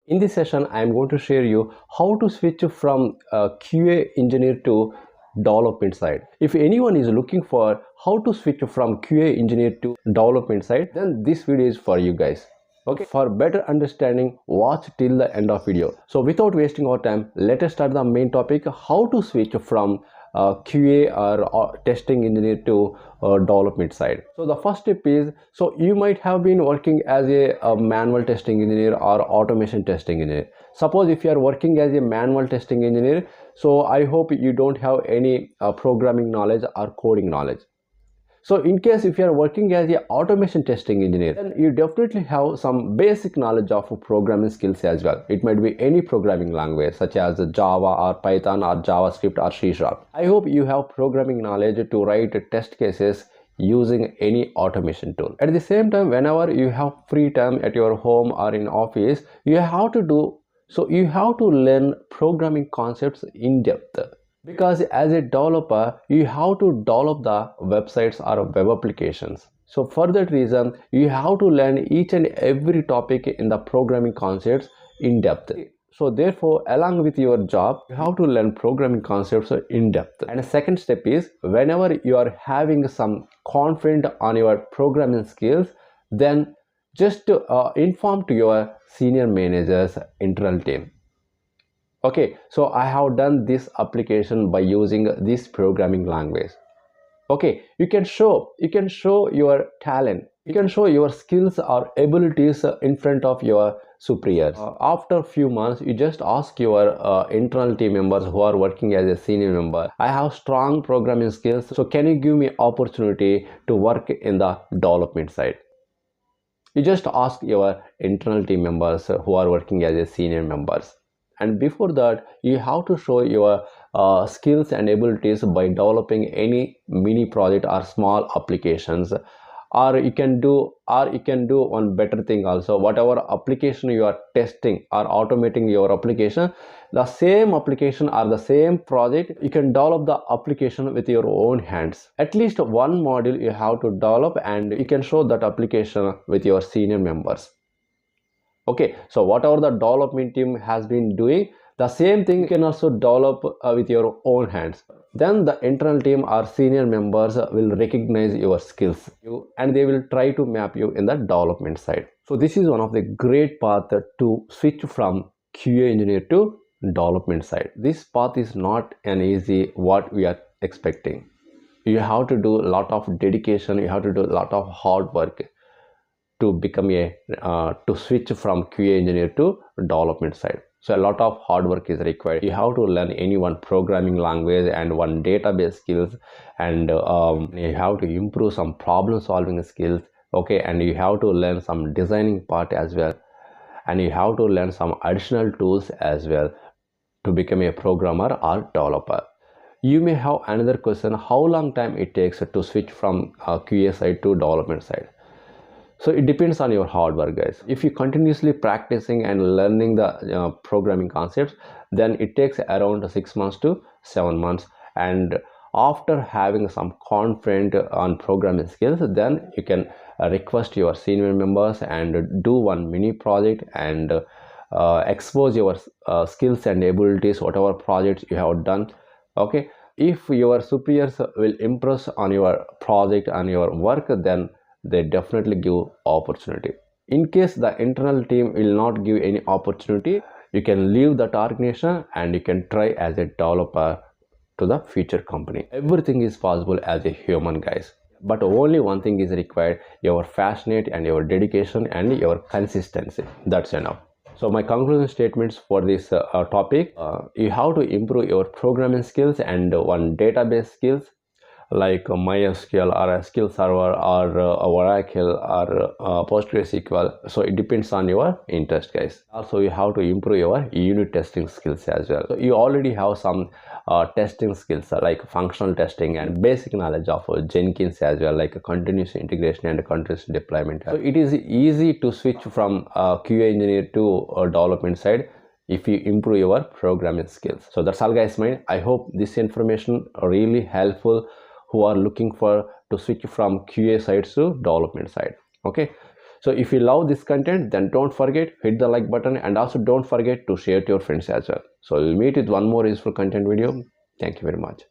In this session, I am going to share you how to switch from QA engineer to development side. If anyone is looking for how to switch from QA engineer to development side, then this video is for you guys. Okay, for better understanding, watch till the end of video. So without wasting our time, let us start the main topic: how to switch from QA or testing engineer to development side. So the first step is, so you might have been working as a manual testing engineer or automation testing engineer. Suppose if you are working as a manual testing engineer, so I hope you don't have any programming knowledge or coding knowledge. So in case if you are working as a automation testing engineer, then you definitely have some basic knowledge of programming skills as well. It might be any programming language such as Java or Python or JavaScript or C#. I hope you have programming knowledge to write test cases using any automation tool. At the same time, whenever you have free time at your home or in office, you have to learn programming concepts in depth, because as a developer you have to develop the websites or web applications. So for that reason, you have to learn each and every topic in the programming concepts in depth. So therefore, along with your job, you have to learn programming concepts in depth. And the second step is, whenever you are having some confidence on your programming skills, then just inform to your senior managers, internal team. Okay, so I have done this application by using this programming language. Okay, you can show your talent, you can show your skills or abilities in front of your superiors. After few months, you just ask your internal team members who are working as a senior member, I have strong programming skills, so can you give me opportunity to work in the development side? You just ask your internal team members who are working as a senior members. And before that, you have to show your skills and abilities by developing any mini project or small applications. Or you can do one better thing also. Whatever application you are testing or automating your application, the same application or the same project, you can develop the application with your own hands. At least one module you have to develop, and you can show that application with your senior members. Okay, so whatever the development team has been doing, the same thing you can also develop with your own hands. Then the internal team or senior members will recognize your skills, and they will try to map you in the development side. So this is one of the great path to switch from QA engineer to development side. This path is not an easy what we are expecting. You have to do a lot of dedication, you have to do a lot of hard work to become to switch from QA engineer to development side. So a lot of hard work is required. You have to learn any one programming language and one database skills, and you have to improve some problem solving skills. Okay, and you have to learn some designing part as well, and you have to learn some additional tools as well to become a programmer or developer. You may have another question: how long time it takes to switch from QA side to development side? So it depends on your hard work, guys. If you continuously practicing and learning the programming concepts, then it takes around 6 months to 7 months. And after having some confidence on programming skills, then you can request your senior members and do one mini project and expose your skills and abilities, whatever projects you have done. Okay, if your superiors will impress on your project and your work, then they definitely give opportunity. In case the internal team will not give any opportunity, you can leave that organization and you can try as a developer to the future company. Everything is possible as a human, guys, but only one thing is required: your passionate and your dedication and your consistency. That's enough. So my conclusion statements for this topic: you have to improve your programming skills and one database skills like MySQL or a SQL Server or Oracle or PostgreSQL. So it depends on your interest, guys. Also, you have to improve your unit testing skills as well. So you already have some testing skills like functional testing and basic knowledge of Jenkins as well, like continuous integration and continuous deployment. So it is easy to switch from QA engineer to development side if you improve your programming skills. So that's all, guys. I hope this information really helpful who are looking for to switch from QA side to development side. Okay, So if you love this content, then don't forget, hit the like button, and also don't forget to share to your friends as well. So we'll meet with one more useful content video. Thank you very much.